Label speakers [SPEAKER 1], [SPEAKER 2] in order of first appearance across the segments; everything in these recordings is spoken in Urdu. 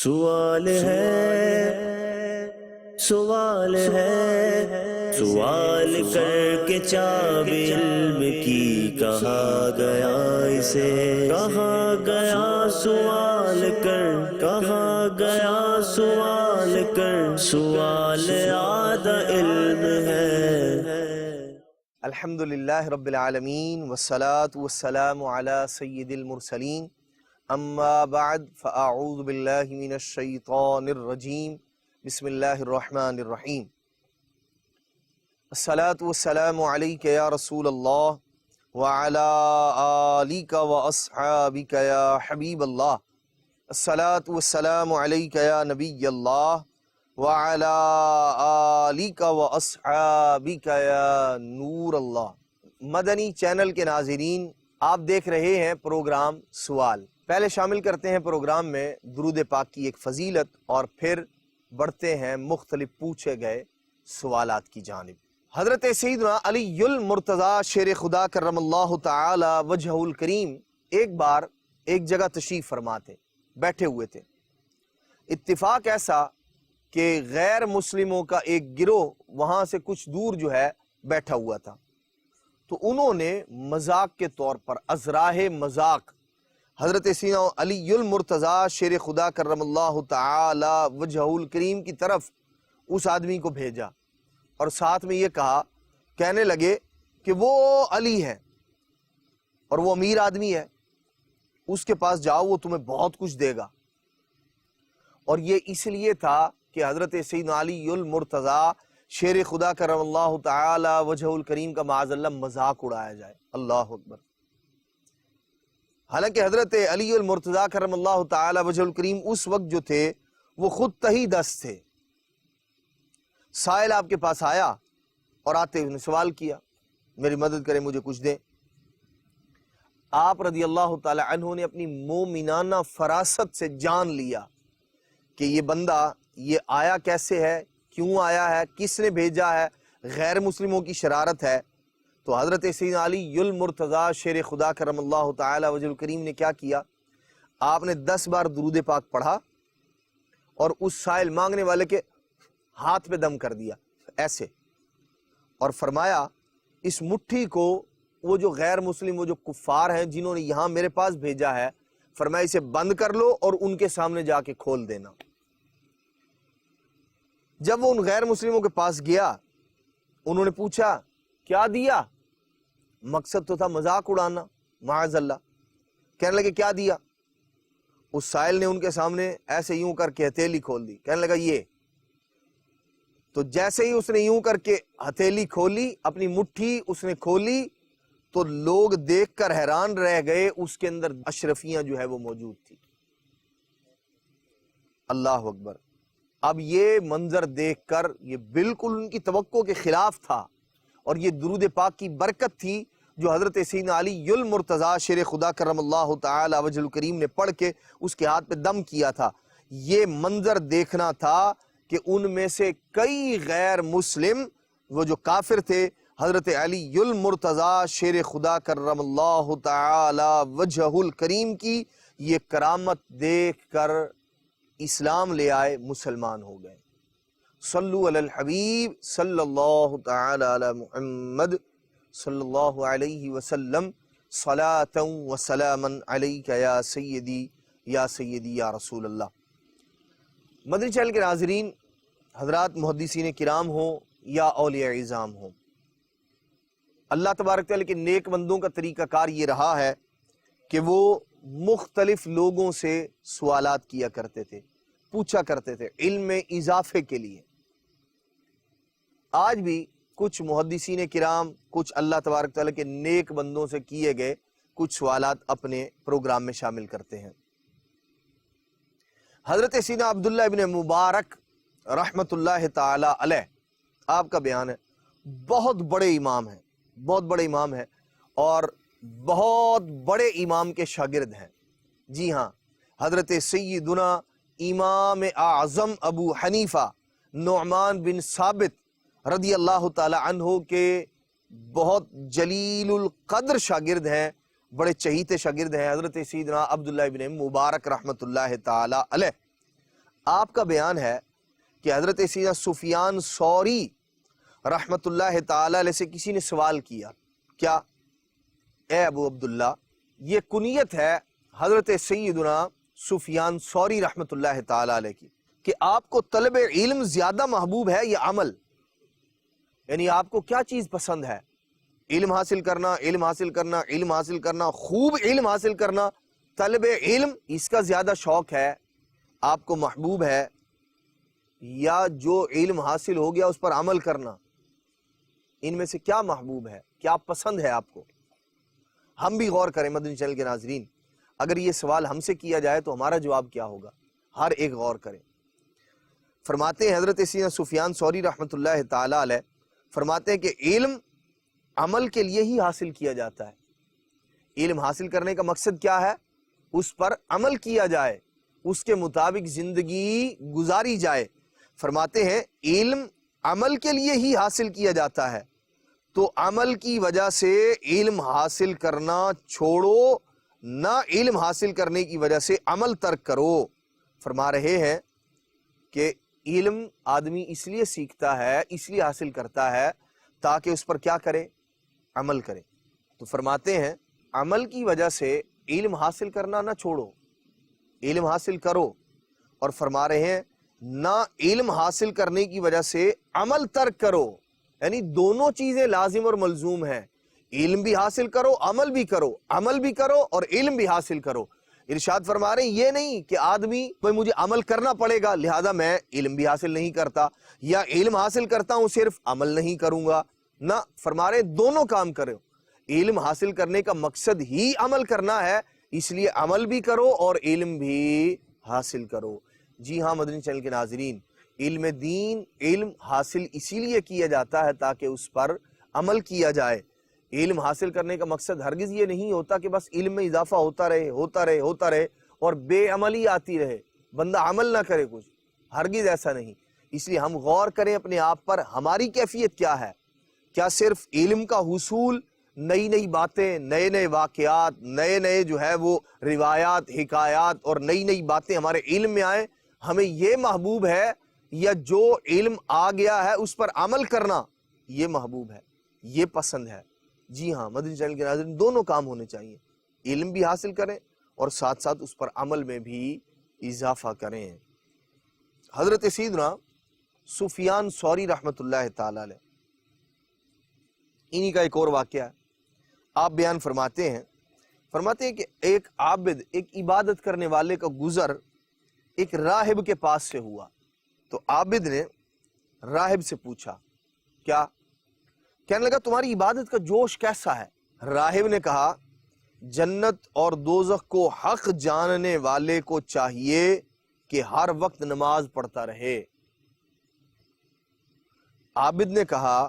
[SPEAKER 1] سوال ہے سوال کر کے چاب علم کی کہا گیا اسے، کہا گیا سوال کر، کہا گیا سوال کر، سوال آدھا علم ہے۔
[SPEAKER 2] الحمدللہ رب العالمین والصلاة والسلام علی سید المرسلین، اما بعد فاعوذ باللہ من الشیطان الرجیم، بسم اللہ الرحمن الرحیم۔ الصلاة والسلام علیک یا رسول اللہ وعلی آلک واصحابک یا حبیب اللہ، الصلاة والسلام علیک یا نبی اللہ وعلی آلک واصحابک یا نور اللہ۔ مدنی چینل کے ناظرین، آپ دیکھ رہے ہیں پروگرام سوال۔ پہلے شامل کرتے ہیں پروگرام میں درود پاک کی ایک فضیلت، اور پھر بڑھتے ہیں مختلف پوچھے گئے سوالات کی جانب۔ حضرت سیدنا علی المرتضیٰ شیر خدا کرم اللہ تعالی وجہہ الکریم ایک بار ایک جگہ تشریف فرما تھے، بیٹھے ہوئے تھے۔ اتفاق ایسا کہ غیر مسلموں کا ایک گروہ وہاں سے کچھ دور جو ہے بیٹھا ہوا تھا، تو انہوں نے مذاق کے طور پر ازراہ مذاق حضرت سیدنا علی المرتضیٰ شیر خدا کرم اللہ تعالی وجہہ الکریم کی طرف اس آدمی کو بھیجا، اور ساتھ میں یہ کہا، کہنے لگے کہ وہ علی ہے اور وہ امیر آدمی ہے، اس کے پاس جاؤ، وہ تمہیں بہت کچھ دے گا۔ اور یہ اس لیے تھا کہ حضرت سیدنا علی المرتضیٰ شیر خدا کرم اللہ تعالی وجہہ الکریم کا معاذ اللہ مذاق اڑایا جائے۔ اللہ اکبر۔ حالانکہ حضرت علی المرتضیٰ کرم اللہ تعالی وجہہ الکریم اس وقت جو تھے وہ خود تہی دست تھے۔ سائل آپ کے پاس آیا اور آتے انہیں سوال کیا، میری مدد کریں، مجھے کچھ دیں۔ آپ رضی اللہ تعالی عنہ نے اپنی مومنانہ فراست سے جان لیا کہ یہ بندہ یہ آیا کیسے ہے، کیوں آیا ہے، کس نے بھیجا ہے، غیر مسلموں کی شرارت ہے۔ تو حضرت سیدنا علی المرتضیٰ شیر خدا کرم اللہ تعالی وجہہ الکریم نے کیا کیا، آپ نے 10 بار درود پاک پڑھا اور اس سائل مانگنے والے کے ہاتھ پہ دم کر دیا ایسے، اور فرمایا اس مٹھی کو وہ جو غیر مسلم، وہ جو کفار ہیں جنہوں نے یہاں میرے پاس بھیجا ہے، فرمایا اسے بند کر لو اور ان کے سامنے جا کے کھول دینا۔ جب وہ ان غیر مسلموں کے پاس گیا، انہوں نے پوچھا کیا دیا؟ مقصد تو تھا مذاق اڑانا، معاذ اللہ۔ کہنے لگے کیا دیا؟ اس سائل نے ان کے سامنے ایسے یوں کر کے ہتھیلی کھول دی، کہنے لگا یہ۔ تو جیسے ہی اس نے یوں کر کے ہتھیلی کھولی، اپنی مٹھی اس نے کھولی، تو لوگ دیکھ کر حیران رہ گئے، اس کے اندر اشرفیاں جو ہے وہ موجود تھی۔ اللہ اکبر۔ اب یہ منظر دیکھ کر یہ بالکل ان کی توقع کے خلاف تھا، اور یہ درود پاک کی برکت تھی جو حضرت سیدنا علی المرتضیٰ شیر خدا کرم اللہ تعالی وجہہ الکریم نے پڑھ کے اس کے ہاتھ پہ دم کیا تھا۔ یہ منظر دیکھنا تھا کہ ان میں سے کئی غیر مسلم، وہ جو کافر تھے، حضرت علی المرتضیٰ شیر خدا کرم اللہ تعالی وجہہ الکریم کی یہ کرامت دیکھ کر اسلام لے آئے، مسلمان ہو گئے۔ صلو علی الحبیب صلی اللہ تعالی علی محمد صلی اللہ علیہ وسلم، صلاۃ و سلاما علیک یا سیدی یا سیدی یا رسول اللہ۔ مدنی چینل کے ناظرین حضرات، محدثین کرام ہوں یا اولیاء اعظام ہوں، اللہ تبارک تعالیٰ کے نیک بندوں کا طریقہ کار یہ رہا ہے کہ وہ مختلف لوگوں سے سوالات کیا کرتے تھے، پوچھا کرتے تھے علم میں اضافے کے لیے۔ آج بھی کچھ محدثین کرام، کچھ اللہ تبارک تعالیٰ کے نیک بندوں سے کیے گئے کچھ سوالات اپنے پروگرام میں شامل کرتے ہیں۔ حضرت سیدنا عبداللہ ابن مبارک رحمت اللہ تعالی علیہ، آپ کا بیان ہے، بہت بڑے امام ہیں، بہت بڑے امام ہیں، اور بہت بڑے امام کے شاگرد ہیں۔ جی ہاں، حضرت سیدنا امام اعظم ابو حنیفہ نعمان بن ثابت رضی اللہ تعالی عنہ کے بہت جلیل القدر شاگرد ہیں، بڑے چہیتے شاگرد ہیں حضرت سیدنا عبداللہ ابن مبارک رحمت اللہ تعالی علیہ۔ آپ کا بیان ہے کہ حضرت سیدنا سفیان ثوری رحمت اللہ تعالی علیہ سے کسی نے سوال کیا، کیا اے ابو عبداللہ، یہ کنیت ہے حضرت سیدنا سفیان ثوری رحمت اللہ تعالی علیہ کی، کہ آپ کو طلب علم زیادہ محبوب ہے یا عمل؟ یعنی آپ کو کیا چیز پسند ہے؟ علم حاصل کرنا، علم حاصل کرنا، علم حاصل کرنا، خوب علم حاصل کرنا، طلب علم اس کا زیادہ شوق ہے، آپ کو محبوب ہے، یا جو علم حاصل ہو گیا اس پر عمل کرنا؟ ان میں سے کیا محبوب ہے، کیا پسند ہے آپ کو؟ ہم بھی غور کریں مدنی چینل کے ناظرین، اگر یہ سوال ہم سے کیا جائے تو ہمارا جواب کیا ہوگا؟ ہر ایک غور کرے۔ فرماتے ہیں حضرت سیدنا سفیان ثوری رحمت اللہ تعالی علیہ، فرماتے ہیں کہ علم عمل کے لیے ہی حاصل کیا جاتا ہے۔ علم حاصل کرنے کا مقصد کیا ہے؟ اس پر عمل کیا جائے، اس کے مطابق زندگی گزاری جائے۔ فرماتے ہیں علم عمل کے لیے ہی حاصل کیا جاتا ہے، تو عمل کی وجہ سے علم حاصل کرنا چھوڑو، نہ علم حاصل کرنے کی وجہ سے عمل ترک کرو۔ فرما رہے ہیں کہ علم آدمی اس لیے سیکھتا ہے، اس لیے حاصل کرتا ہے تاکہ اس پر کیا کرے؟ عمل کرے۔ تو فرماتے ہیں عمل کی وجہ سے علم حاصل کرنا نہ چھوڑو، علم حاصل کرو، اور فرما رہے ہیں نہ علم حاصل کرنے کی وجہ سے عمل ترک کرو، یعنی دونوں چیزیں لازم اور ملزوم ہیں، علم بھی حاصل کرو، عمل بھی کرو، عمل بھی کرو اور علم بھی حاصل کرو۔ ارشاد فرما رہے ہیں یہ نہیں کہ آدمی مجھے عمل کرنا پڑے گا لہذا میں علم بھی حاصل نہیں کرتا، یا علم حاصل کرتا ہوں صرف عمل نہیں کروں گا، نہ، فرما رہے ہیں دونوں کام کرو۔ علم حاصل کرنے کا مقصد ہی عمل کرنا ہے، اس لیے عمل بھی کرو اور علم بھی حاصل کرو۔ جی ہاں مدنی چینل کے ناظرین، علم دین علم حاصل اسی لیے کیا جاتا ہے تاکہ اس پر عمل کیا جائے۔ علم حاصل کرنے کا مقصد ہرگز یہ نہیں ہوتا کہ بس علم میں اضافہ ہوتا رہے ہوتا رہے ہوتا رہے اور بے عملی آتی رہے، بندہ عمل نہ کرے کچھ، ہرگز ایسا نہیں۔ اس لیے ہم غور کریں اپنے آپ پر، ہماری کیفیت کیا ہے؟ کیا صرف علم کا حصول، نئی نئی باتیں، نئے نئے واقعات، نئے نئے جو ہے وہ روایات، حکایات اور نئی نئی باتیں ہمارے علم میں آئیں، ہمیں یہ محبوب ہے، یا جو علم آ گیا ہے اس پر عمل کرنا یہ محبوب ہے، یہ پسند ہے؟ جی ہاں مدنی چینل کے ناظرین، دونوں کام ہونے چاہیے، علم بھی حاصل کریں اور ساتھ ساتھ اس پر عمل میں بھی اضافہ کریں۔ حضرت سیدنا سفیان ثوری رحمت اللہ تعالی علیہ، انہی کا ایک اور واقعہ ہے، آپ بیان فرماتے ہیں کہ ایک عابد، ایک عبادت کرنے والے کا گزر ایک راہب کے پاس سے ہوا، تو عابد نے راہب سے پوچھا، کیا؟ کہنے لگا تمہاری عبادت کا جوش کیسا ہے؟ راہب نے کہا جنت اور دوزخ کو حق جاننے والے کو چاہیے کہ ہر وقت نماز پڑھتا رہے۔ عابد نے کہا،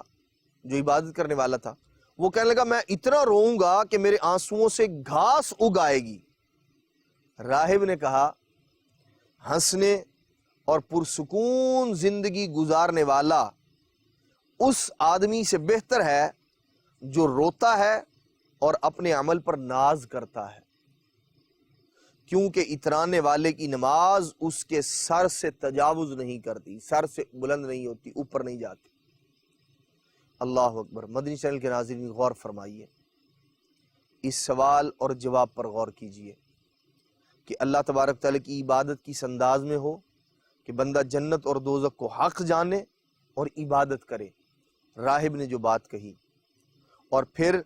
[SPEAKER 2] جو عبادت کرنے والا تھا، وہ کہنے لگا میں اتنا روؤں گا کہ میرے آنسوؤں سے گھاس اگ آئے گی۔ راہب نے کہا ہنسنے اور پرسکون زندگی گزارنے والا اس آدمی سے بہتر ہے جو روتا ہے اور اپنے عمل پر ناز کرتا ہے، کیونکہ اترانے والے کی نماز اس کے سر سے تجاوز نہیں کرتی، سر سے بلند نہیں ہوتی، اوپر نہیں جاتی۔ اللہ اکبر۔ مدنی چینل کے ناظرین غور فرمائیے، اس سوال اور جواب پر غور کیجئے کہ اللہ تبارک تعالیٰ کی عبادت کس انداز میں ہو کہ بندہ جنت اور دوزخ کو حق جانے اور عبادت کرے۔ راہب نے جو بات کہی، اور پھر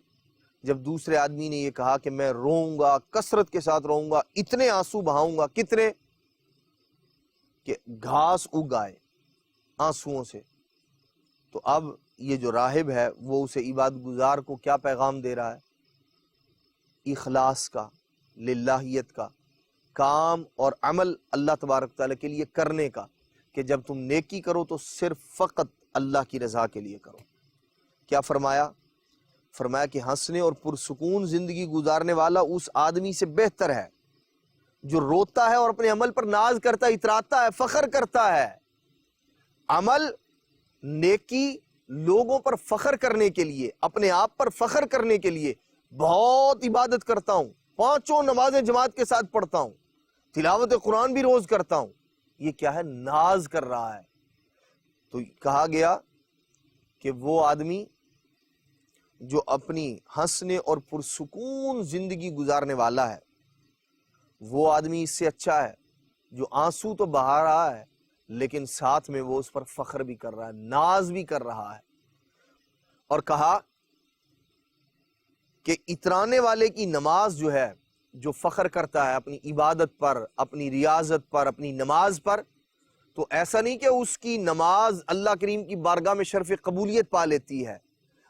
[SPEAKER 2] جب دوسرے آدمی نے یہ کہا کہ میں روؤں گا، کثرت کے ساتھ روؤں گا، اتنے آنسو بہاؤں گا، کتنے کہ گھاس اگ آئے آنسوؤں سے، تو اب یہ جو راہب ہے وہ اسے عبادت گزار کو کیا پیغام دے رہا ہے؟ اخلاص کا، للہیت کا، کام اور عمل اللہ تبارک تعالیٰ کے لیے کرنے کا، کہ جب تم نیکی کرو تو صرف فقط اللہ کی رضا کے لیے کرو۔ کیا فرمایا؟ فرمایا کہ ہنسنے اور پرسکون زندگی گزارنے والا اس آدمی سے بہتر ہے جو روتا ہے اور اپنے عمل پر ناز کرتا ہے، اتراتا ہے، فخر کرتا ہے۔ عمل، نیکی لوگوں پر فخر کرنے کے لیے، اپنے آپ پر فخر کرنے کے لیے، بہت عبادت کرتا ہوں، 5 نمازیں جماعت کے ساتھ پڑھتا ہوں، تلاوت قرآن بھی روز کرتا ہوں، یہ کیا ہے؟ ناز کر رہا ہے۔ تو کہا گیا کہ وہ آدمی جو اپنی ہنسنے اور پرسکون زندگی گزارنے والا ہے، وہ آدمی اس سے اچھا ہے جو آنسو تو بہا رہا ہے لیکن ساتھ میں وہ اس پر فخر بھی کر رہا ہے، ناز بھی کر رہا ہے۔ اور کہا کہ اترانے والے کی نماز جو ہے، جو فخر کرتا ہے اپنی عبادت پر، اپنی ریاضت پر، اپنی نماز پر، تو ایسا نہیں کہ اس کی نماز اللہ کریم کی بارگاہ میں شرف قبولیت پا لیتی ہے،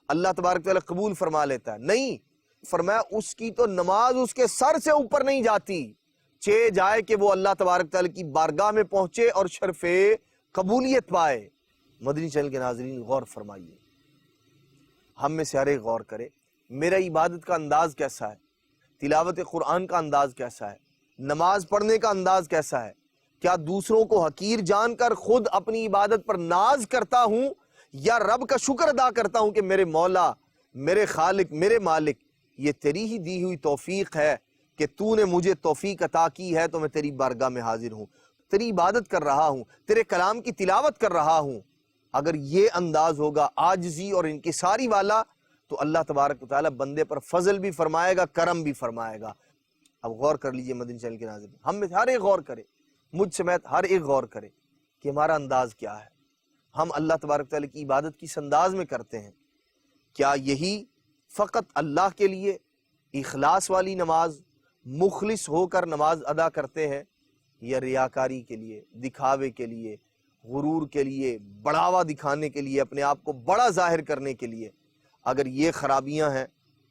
[SPEAKER 2] اللہ تبارک تعالیٰ قبول فرما لیتا ہے، نہیں، فرمایا اس کی تو نماز اس کے سر سے اوپر نہیں جاتی، چہ جائے کہ وہ اللہ تبارک تعالیٰ کی بارگاہ میں پہنچے اور شرف قبولیت پائے۔ مدنی چینل کے ناظرین غور فرمائیے، ہم میں سے ہر ایک غور کرے، میرا عبادت کا انداز کیسا ہے، تلاوت قرآن کا انداز کیسا ہے، نماز پڑھنے کا انداز کیسا ہے؟ کیا دوسروں کو حقیر جان کر خود اپنی عبادت پر ناز کرتا ہوں، یا رب کا شکر ادا کرتا ہوں کہ میرے مولا، میرے خالق، میرے مالک، یہ تیری ہی دی ہوئی توفیق ہے کہ تو نے مجھے توفیق عطا کی ہے تو میں تیری بارگاہ میں حاضر ہوں، تیری عبادت کر رہا ہوں، تیرے کلام کی تلاوت کر رہا ہوں۔ اگر یہ انداز ہوگا عاجزی اور انکساری والا، تو اللہ تبارک و تعالیٰ بندے پر فضل بھی فرمائے گا، کرم بھی فرمائے گا۔ اب غور کر لیجئے مدنی چینل کے ناظرین، ہم میں ہر ایک غور کرے، مجھ سمیت ہر ایک غور کرے کہ ہمارا انداز کیا ہے، ہم اللہ تبارک تعالیٰ کی عبادت کس انداز میں کرتے ہیں؟ کیا یہی فقط اللہ کے لیے اخلاص والی نماز، مخلص ہو کر نماز ادا کرتے ہیں، یا ریاکاری کے لیے، دکھاوے کے لیے، غرور کے لیے، بڑھاوا دکھانے کے لیے، اپنے آپ کو بڑا ظاہر کرنے کے لیے؟ اگر یہ خرابیاں ہیں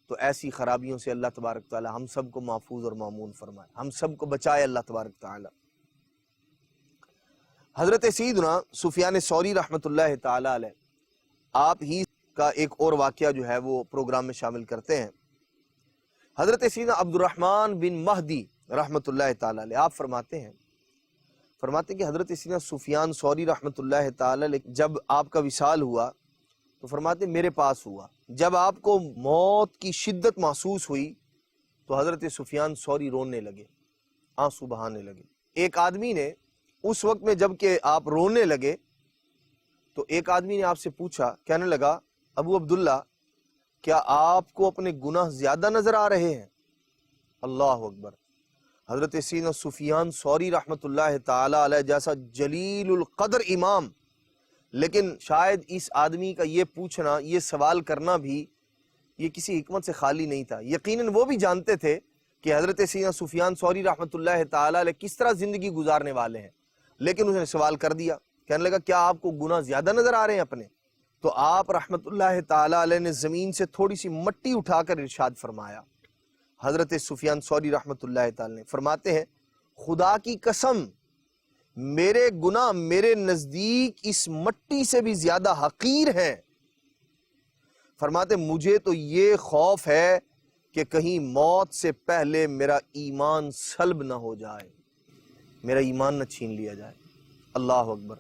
[SPEAKER 2] تو ایسی خرابیوں سے اللہ تبارک تعالیٰ ہم سب کو محفوظ اور مامون فرمائے، ہم سب کو بچائے اللہ تبارک تعالیٰ۔ حضرت سیدنا سفیان ثوری رحمۃ اللہ تعالی علیہ آپ ہی کا ایک اور واقعہ جو ہے وہ پروگرام میں شامل کرتے ہیں۔ حضرت سیدنا عبد الرحمن بن مہدی رحمۃ اللہ تعالی علیہ آپ فرماتے ہیں کہ حضرت سیدنا سفیان ثوری رحمۃ اللہ تعالی علیہ جب آپ کا وصال ہوا تو فرماتے میرے پاس ہوا، جب آپ کو موت کی شدت محسوس ہوئی تو حضرت سفیان ثوری رونے لگے، آنسو بہانے لگے۔ ایک آدمی نے اس وقت میں جب کہ آپ رونے لگے تو ایک آدمی نے آپ سے پوچھا، کہنے لگا ابو عبداللہ کیا آپ کو اپنے گناہ زیادہ نظر آ رہے ہیں؟ اللہ اکبر۔ حضرت سیدنا سفیان ثوری رحمۃ اللہ تعالی علیہ جیسا جلیل القدر امام، لیکن شاید اس آدمی کا یہ پوچھنا، یہ سوال کرنا بھی یہ کسی حکمت سے خالی نہیں تھا۔ یقیناً وہ بھی جانتے تھے کہ حضرت سیدنا سفیان ثوری رحمۃ اللہ تعالی علیہ کس طرح زندگی گزارنے والے ہیں، لیکن اس نے سوال کر دیا، کہنے لگا کیا آپ کو گناہ زیادہ نظر آ رہے ہیں اپنے؟ تو آپ رحمت اللہ تعالی علیہ نے زمین سے تھوڑی سی مٹی اٹھا کر ارشاد فرمایا، حضرت سفیان ثوری رحمت اللہ تعالی نے فرماتے ہیں خدا کی قسم میرے گناہ میرے نزدیک اس مٹی سے بھی زیادہ حقیر ہیں۔ فرماتے مجھے تو یہ خوف ہے کہ کہیں موت سے پہلے میرا ایمان سلب نہ ہو جائے، میرا ایمان نہ چھین لیا جائے۔ اللہ اکبر۔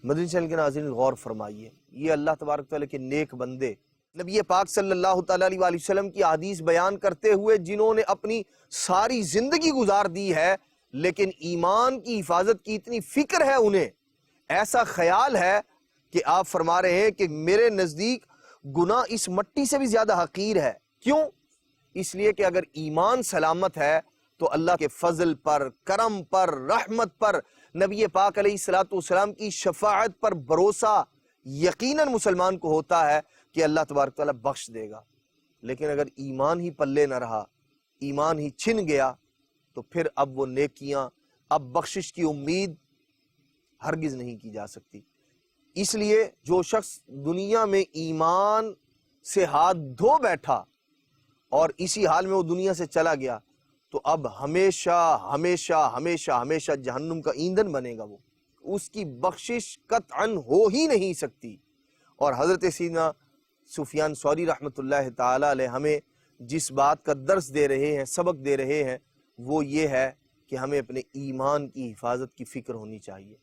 [SPEAKER 2] مدنی چینل کے ناظرین غور فرمائیے، یہ اللہ تبارک تعالیٰ کے نیک بندے نبی پاک صلی اللہ تعالیٰ علیہ وآلہ وسلم کی حدیث بیان کرتے ہوئے جنہوں نے اپنی ساری زندگی گزار دی ہے، لیکن ایمان کی حفاظت کی اتنی فکر ہے انہیں، ایسا خیال ہے کہ آپ فرما رہے ہیں کہ میرے نزدیک گناہ اس مٹی سے بھی زیادہ حقیر ہے۔ کیوں؟ اس لیے کہ اگر ایمان سلامت ہے تو اللہ کے فضل پر، کرم پر، رحمت پر، نبی پاک علیہ السلام کی شفاعت پر بھروسہ یقیناً مسلمان کو ہوتا ہے کہ اللہ تبارک تعالیٰ بخش دے گا۔ لیکن اگر ایمان ہی پلے نہ رہا، ایمان ہی چھن گیا، تو پھر اب وہ نیکیاں، اب بخشش کی امید ہرگز نہیں کی جا سکتی۔ اس لیے جو شخص دنیا میں ایمان سے ہاتھ دھو بیٹھا اور اسی حال میں وہ دنیا سے چلا گیا تو اب ہمیشہ ہمیشہ ہمیشہ ہمیشہ جہنم کا ایندھن بنے گا، وہ اس کی بخشش قطعاً ہو ہی نہیں سکتی۔ اور حضرت سیدنا سفیان ثوری رحمۃ اللہ تعالی علیہ ہمیں جس بات کا درس دے رہے ہیں، سبق دے رہے ہیں، وہ یہ ہے کہ ہمیں اپنے ایمان کی حفاظت کی فکر ہونی چاہیے۔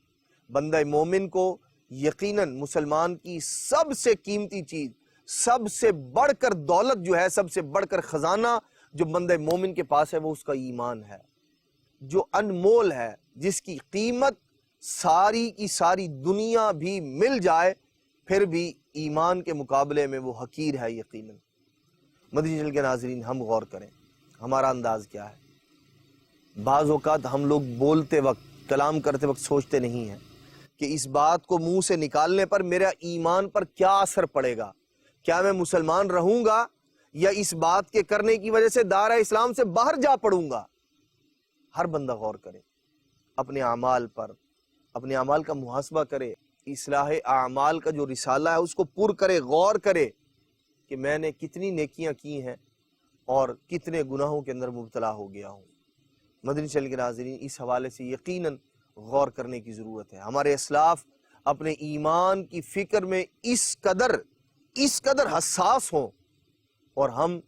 [SPEAKER 2] بندہ مومن کو یقیناً مسلمان کی سب سے قیمتی چیز، سب سے بڑھ کر دولت جو ہے، سب سے بڑھ کر خزانہ جو بندہ مومن کے پاس ہے وہ اس کا ایمان ہے، جو انمول ہے، جس کی قیمت ساری کی ساری دنیا بھی مل جائے پھر بھی ایمان کے مقابلے میں وہ حقیر ہے یقیناً۔ مدنی چینل کے ناظرین، ہم غور کریں ہمارا انداز کیا ہے۔ بعض اوقات ہم لوگ بولتے وقت، کلام کرتے وقت سوچتے نہیں ہیں کہ اس بات کو منہ سے نکالنے پر میرا ایمان پر کیا اثر پڑے گا، کیا میں مسلمان رہوں گا یا اس بات کے کرنے کی وجہ سے دائرہ اسلام سے باہر جا پڑوں گا۔ ہر بندہ غور کرے اپنے اعمال پر، اپنے اعمال کا محاسبہ کرے، اصلاح اعمال کا جو رسالہ ہے اس کو پر کرے، غور کرے کہ میں نے کتنی نیکیاں کی ہیں اور کتنے گناہوں کے اندر مبتلا ہو گیا ہوں۔ مدنی چینل کے ناظرین، اس حوالے سے یقیناً غور کرنے کی ضرورت ہے۔ ہمارے اسلاف اپنے ایمان کی فکر میں اس قدر حساس ہوں، اور ہم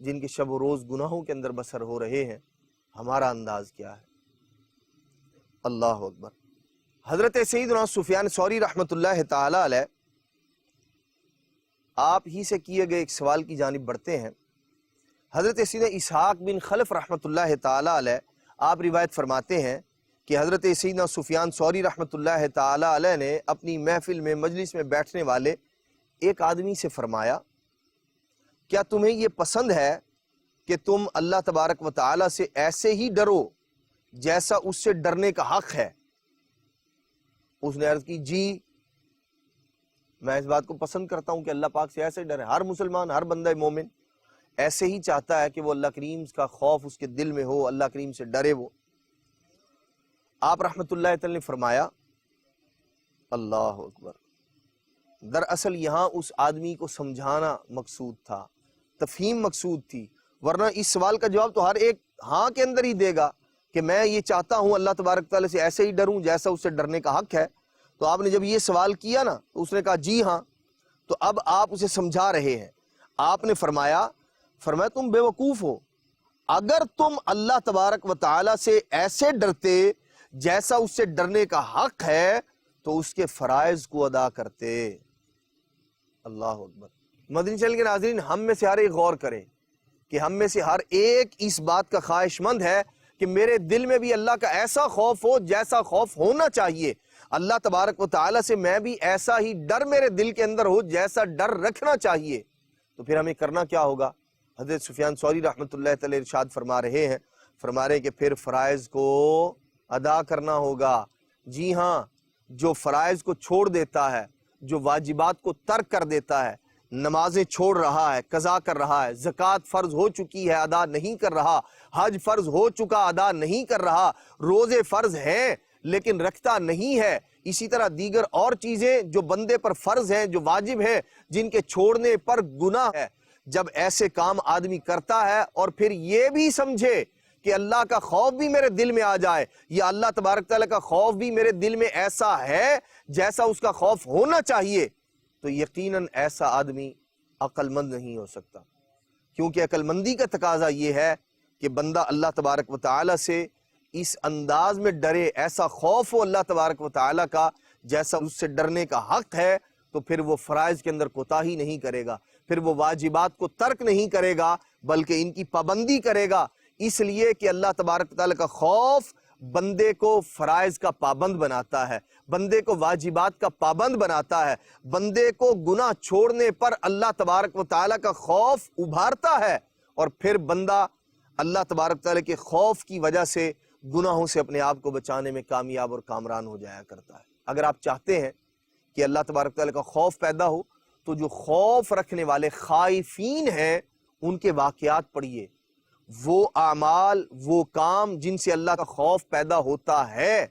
[SPEAKER 2] جن کے شب و روز گناہوں کے اندر بسر ہو رہے ہیں، ہمارا انداز کیا ہے؟ اللہ اکبر۔ حضرت سیدنا سفیان ثوری رحمۃ اللہ تعالی علیہ آپ ہی سے کیے گئے ایک سوال کی جانب بڑھتے ہیں۔ حضرت سیدنا اسحاق بن خلف رحمۃ اللہ تعالی علیہ آپ روایت فرماتے ہیں کہ حضرت سیدنا سفیان ثوری رحمۃ اللہ تعالی علیہ نے اپنی محفل میں، مجلس میں بیٹھنے والے ایک آدمی سے فرمایا، کیا تمہیں یہ پسند ہے کہ تم اللہ تبارک و تعالی سے ایسے ہی ڈرو جیسا اس سے ڈرنے کا حق ہے؟ اس نے عرض کی، جی میں اس بات کو پسند کرتا ہوں کہ اللہ پاک سے ایسے ڈرے۔ ہر مسلمان، ہر بندہ مومن ایسے ہی چاہتا ہے کہ وہ اللہ کریم کا خوف اس کے دل میں ہو، اللہ کریم سے ڈرے وہ۔ آپ رحمت اللہ تعالی نے فرمایا، اللہ اکبر، دراصل یہاں اس آدمی کو سمجھانا مقصود تھا، تفہیم مقصود تھی، ورنہ اس سوال کا جواب تو ہر ایک ہاں کے اندر ہی دے گا کہ میں یہ چاہتا ہوں اللہ تبارک تعالیٰ سے ایسے ہی ڈروں جیسا اس سے ڈرنے کا حق ہے۔ تو آپ نے جب یہ سوال کیا نا تو اس نے کہا جی ہاں، تو اب آپ اسے سمجھا رہے ہیں۔ آپ نے فرمایا تم بے وقوف ہو، اگر تم اللہ تبارک و تعالیٰ سے ایسے ڈرتے جیسا اس سے ڈرنے کا حق ہے تو اس کے فرائض کو ادا کرتے۔ اللہ اکبر۔ مدنی چینل کے ناظرین، ہم میں سے ہر ایک غور کرے کہ ہم میں سے ہر ایک اس بات کا خواہش مند ہے کہ میرے دل میں بھی اللہ کا ایسا خوف ہو جیسا خوف ہونا چاہیے، اللہ تبارک و تعالیٰ سے میں بھی ایسا ہی ڈر میرے دل کے اندر ہو جیسا ڈر رکھنا چاہیے۔ تو پھر ہمیں کرنا کیا ہوگا؟ حضرت سفیان ثوری رحمۃ اللہ تعالی ارشاد فرما رہے ہیں کہ پھر فرائض کو ادا کرنا ہوگا۔ جی ہاں، جو فرائض کو چھوڑ دیتا ہے، جو واجبات کو ترک کر دیتا ہے، نمازیں چھوڑ رہا ہے، قضا کر رہا ہے، زکوٰۃ فرض ہو چکی ہے ادا نہیں کر رہا، حج فرض ہو چکا ادا نہیں کر رہا، روزے فرض ہیں لیکن رکھتا نہیں ہے، اسی طرح دیگر اور چیزیں جو بندے پر فرض ہیں، جو واجب ہیں، جن کے چھوڑنے پر گناہ ہے۔ جب ایسے کام آدمی کرتا ہے اور پھر یہ بھی سمجھے کہ اللہ کا خوف بھی میرے دل میں آ جائے، یا اللہ تبارک تعالیٰ کا خوف بھی میرے دل میں ایسا ہے جیسا اس کا خوف ہونا چاہیے، تو یقیناً ایسا آدمی عقل مند نہیں ہو سکتا، کیونکہ عقل مندی کا تقاضا یہ ہے کہ بندہ اللہ تبارک و تعالیٰ سے اس انداز میں ڈرے، ایسا خوف ہو اللہ تبارک و تعالیٰ کا جیسا اس سے ڈرنے کا حق ہے، تو پھر وہ فرائض کے اندر کوتاہی نہیں کرے گا، پھر وہ واجبات کو ترک نہیں کرے گا بلکہ ان کی پابندی کرے گا، اس لیے کہ اللہ تبارک و تعالیٰ کا خوف بندے کو فرائض کا پابند بناتا ہے، بندے کو واجبات کا پابند بناتا ہے، بندے کو گناہ چھوڑنے پر اللہ تبارک و تعالیٰ کا خوف ابھارتا ہے، اور پھر بندہ اللہ تبارک و تعالیٰ کے خوف کی وجہ سے گناہوں سے اپنے آپ کو بچانے میں کامیاب اور کامران ہو جایا کرتا ہے۔ اگر آپ چاہتے ہیں کہ اللہ تبارک و تعالیٰ کا خوف پیدا ہو تو جو خوف رکھنے والے خائفین ہیں ان کے واقعات پڑھیے، وہ اعمال، وہ کام جن سے اللہ کا خوف پیدا ہوتا ہے،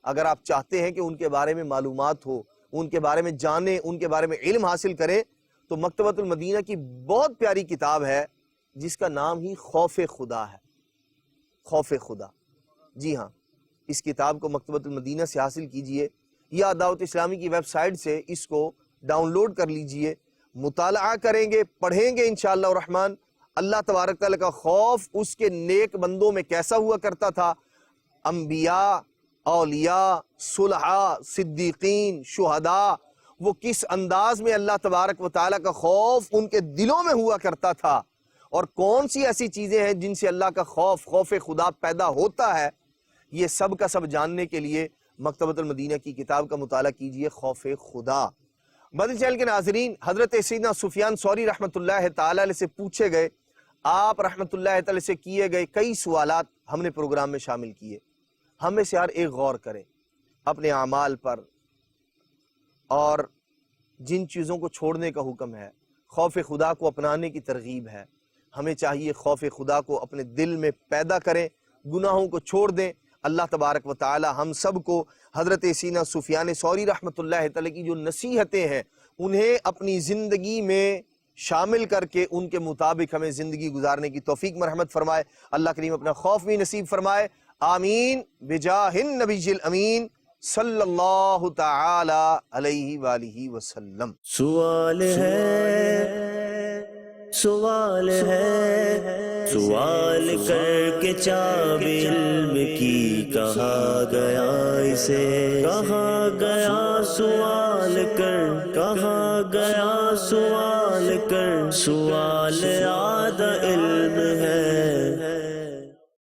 [SPEAKER 2] اگر آپ چاہتے ہیں کہ ان کے بارے میں معلومات ہو، ان کے بارے میں جانیں، ان کے بارے میں علم حاصل کریں، تو مکتبۃ المدینہ کی بہت پیاری کتاب ہے جس کا نام ہی خوف خدا ہے۔ خوف خدا، جی ہاں، اس کتاب کو مکتبۃ المدینہ سے حاصل کیجئے یا دعوت اسلامی کی ویب سائٹ سے اس کو ڈاؤن لوڈ کر لیجئے، مطالعہ کریں گے، پڑھیں گے انشاءاللہ الرحمن، اللہ تبارک تعالیٰ کا خوف اس کے نیک بندوں میں کیسا ہوا کرتا تھا، انبیاء، اولیاء، صلحاء، صدیقین، شہداء، وہ کس انداز میں اللہ تبارک و تعالیٰ کا خوف ان کے دلوں میں ہوا کرتا تھا، اور کون سی ایسی چیزیں ہیں جن سے اللہ کا خوف خدا پیدا ہوتا ہے، یہ سب کا سب جاننے کے لیے مکتبۃ المدینہ کی کتاب کا مطالعہ کیجئے، خوف خدا۔ مدنی چینل کے ناظرین، حضرت سیدنا سفیان ثوری رحمۃ اللہ تعالی علیہ سے پوچھے گئے، آپ رحمۃ اللہ تعالی سے کیے گئے کئی سوالات ہم نے پروگرام میں شامل کیے۔ ہم میں سے ہر ایک غور کریں اپنے اعمال پر، اور جن چیزوں کو چھوڑنے کا حکم ہے، خوف خدا کو اپنانے کی ترغیب ہے۔ ہمیں چاہیے خوف خدا کو اپنے دل میں پیدا کریں، گناہوں کو چھوڑ دیں۔ اللہ تبارک و تعالی ہم سب کو حضرت سیدنا سفیان ثوری رحمۃ اللہ تعالی کی جو نصیحتیں ہیں انہیں اپنی زندگی میں شامل کر کے ان کے مطابق ہمیں زندگی گزارنے کی توفیق مرحمت فرمائے۔ اللہ کریم اپنا خوف بھی نصیب فرمائے، آمین بجاہ النبی الامین صلی اللہ تعالی علیہ وآلہ وسلم۔
[SPEAKER 1] سوال ہے، سوال ہے، سوال کر کے چاب علم کی کہا گیا اسے، کہا گیا سوال کر، کہا گیا سوال کر، سوال آدھا